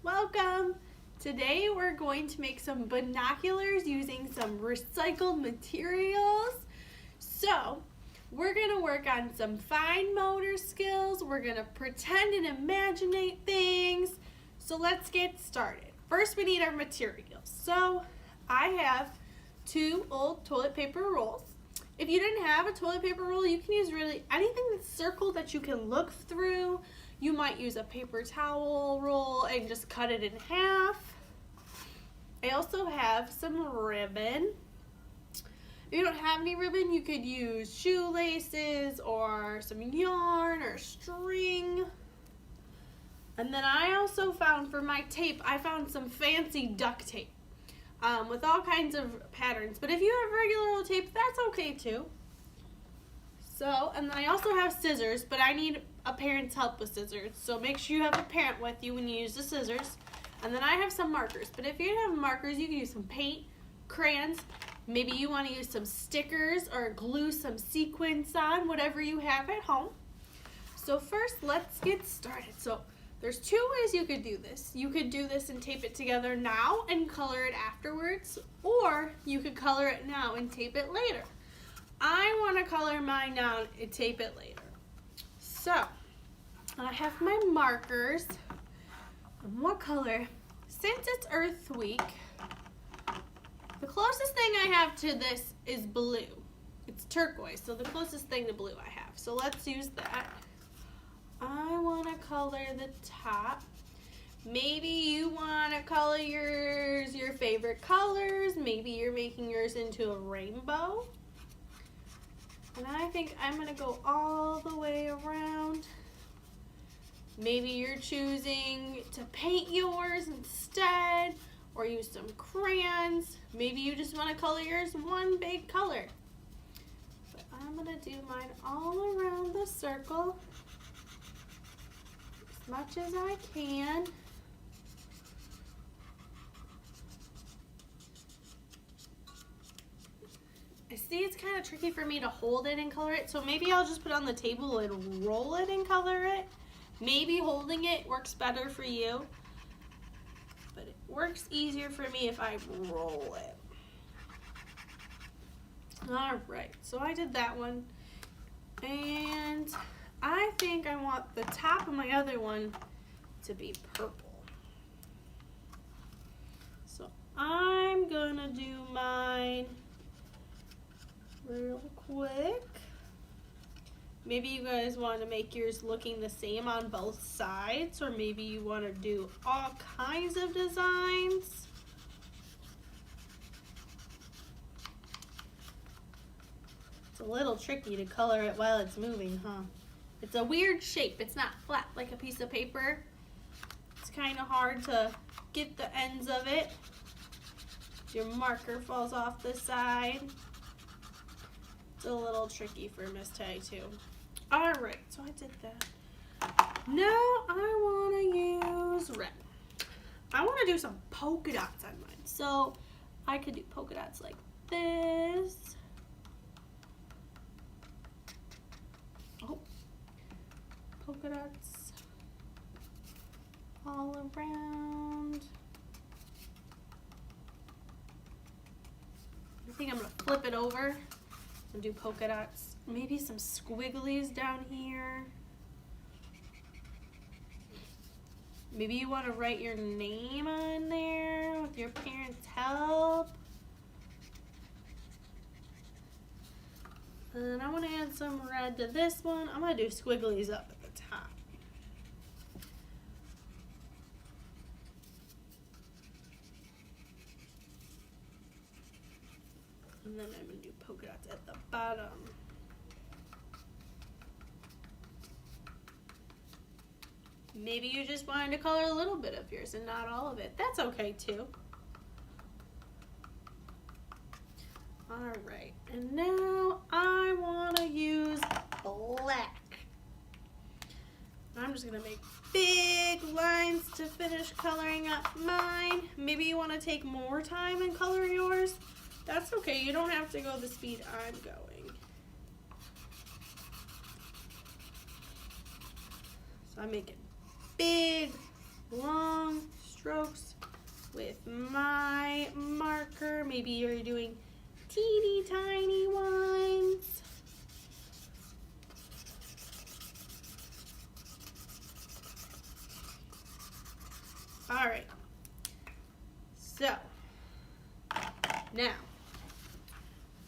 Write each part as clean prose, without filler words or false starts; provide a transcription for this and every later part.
Welcome! Today we're going to make some binoculars using some recycled materials. So, we're going to work on some fine motor skills. We're going to pretend and imagine things. So let's get started. First we need our materials. So, I have 2 old toilet paper rolls. If you didn't have a toilet paper roll, you can use really anything that's circled that you can look through. You might use a paper towel roll and just cut it in half. I also have some ribbon. If you don't have any ribbon, you could use shoelaces or some yarn or string. And then I also found for my tape, I found some fancy duct tape with all kinds of patterns. But if you have regular old tape, that's okay too. So, and then I also have scissors, but I need a parent's help with scissors. So make sure you have a parent with you when you use the scissors. And then I have some markers. But if you don't have markers, you can use some paint, crayons. Maybe you want to use some stickers or glue some sequins on, whatever you have at home. So first, let's get started. So there's 2 ways you could do this. You could do this and tape it together now and color it afterwards. Or you could color it now and tape it later. I want to color mine now and tape it later. So, I have my markers. And what color? Since it's Earth Week, the closest thing I have to this is blue. It's turquoise, so the closest thing to blue I have. So let's use that. I want to color the top. Maybe you want to color yours your favorite colors. Maybe you're making yours into a rainbow. And I think I'm going to go all the way around. Maybe you're choosing to paint yours instead or use some crayons. Maybe you just want to color yours one big color. But I'm going to do mine all around the circle as much as I can. I see it's kind of tricky for me to hold it and color it, so maybe I'll just put it on the table and roll it and color it. Maybe holding it works better for you, but it works easier for me if I roll it. Alright, so I did that one, and I think I want the top of my other one to be purple. So I'm gonna do mine real quick. Maybe you guys want to make yours looking the same on both sides, or maybe you want to do all kinds of designs. It's a little tricky to color it while it's moving, huh? It's a weird shape. It's not flat like a piece of paper. It's kind of hard to get the ends of it. Your marker falls off the side. It's a little tricky for Miss Tay too. Alright, so I did that. Now I want to use red. I want to do some polka dots on mine. So I could do polka dots like this. Oh, polka dots all around. I think I'm going to flip it over and do polka dots. Maybe some squigglies down here. Maybe you want to write your name on there with your parents' help. And I want to add some red to this one. I'm going to do squigglies up at the top. And then I'm going to do polka dots at the bottom. Maybe you just wanted to color a little bit of yours and not all of it. That's okay too. Alright, and now I want to use black. I'm just going to make big lines to finish coloring up mine. Maybe you want to take more time and color yours. That's okay. You don't have to go the speed I'm going. So I'm making big long strokes with my marker. Maybe you're doing teeny tiny ones. All right, so now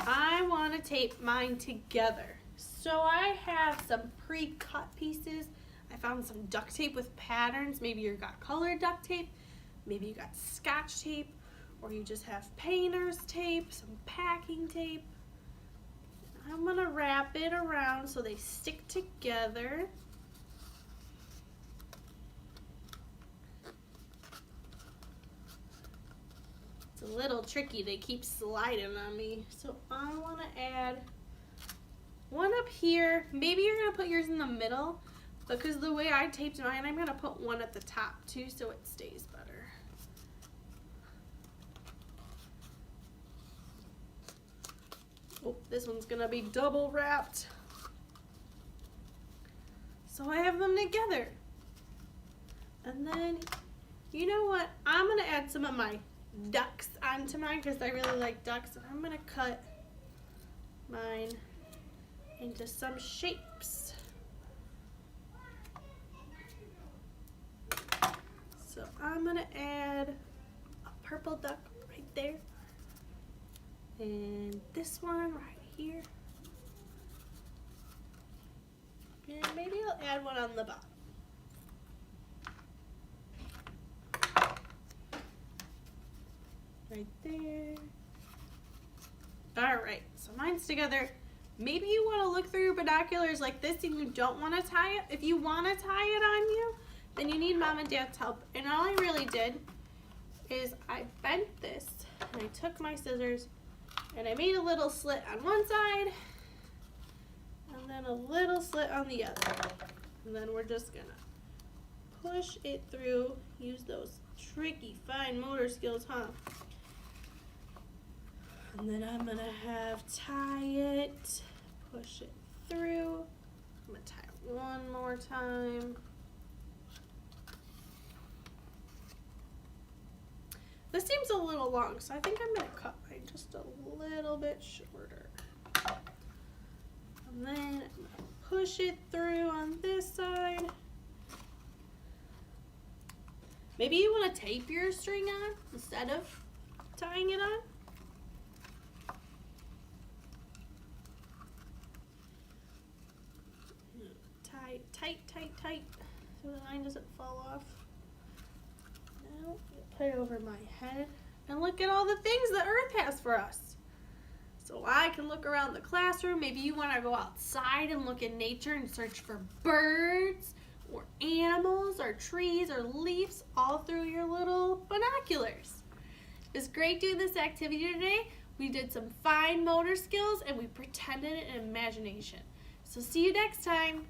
I want to tape mine together. So I have some pre-cut pieces. I found some duct tape with patterns. Maybe you got colored duct tape, maybe you got Scotch tape, or you just have painter's tape, some packing tape. I'm gonna wrap it around so they stick together. It's a little tricky, they keep sliding on me. So I wanna add one up here. Maybe you're gonna put yours in the middle, because the way I taped mine, I'm gonna put one at the top too so it stays better. Oh, this one's gonna be double wrapped. So I have them together. And then, you know what? I'm gonna add some of my ducks onto mine because I really like ducks. And I'm gonna cut mine into some shapes. So I'm gonna add a purple duck right there. And this one right here. And maybe I'll add one on the bottom. Right there. All right, so mine's together. Maybe you want to look through your binoculars like this and you don't want to tie it. If you want to tie it on you, then you need mom and dad's help. And all I really did is I bent this and I took my scissors and I made a little slit on one side and then a little slit on the other. And then we're just gonna push it through, use those tricky fine motor skills, huh? And then I'm gonna tie it, push it through. I'm gonna tie it one more time. This seems a little long, so I think I'm gonna cut mine just a little bit shorter. And then I'm gonna push it through on this side. Maybe you wanna tape your string on instead of tying it on. Tie tight, tight, tight, so the line doesn't fall off. Now, put it over my head and look at all the things that Earth has for us. So I can look around the classroom. Maybe you want to go outside and look in nature and search for birds or animals or trees or leaves all through your little binoculars. It was great doing this activity today. We did some fine motor skills and we pretended an imagination. So see you next time.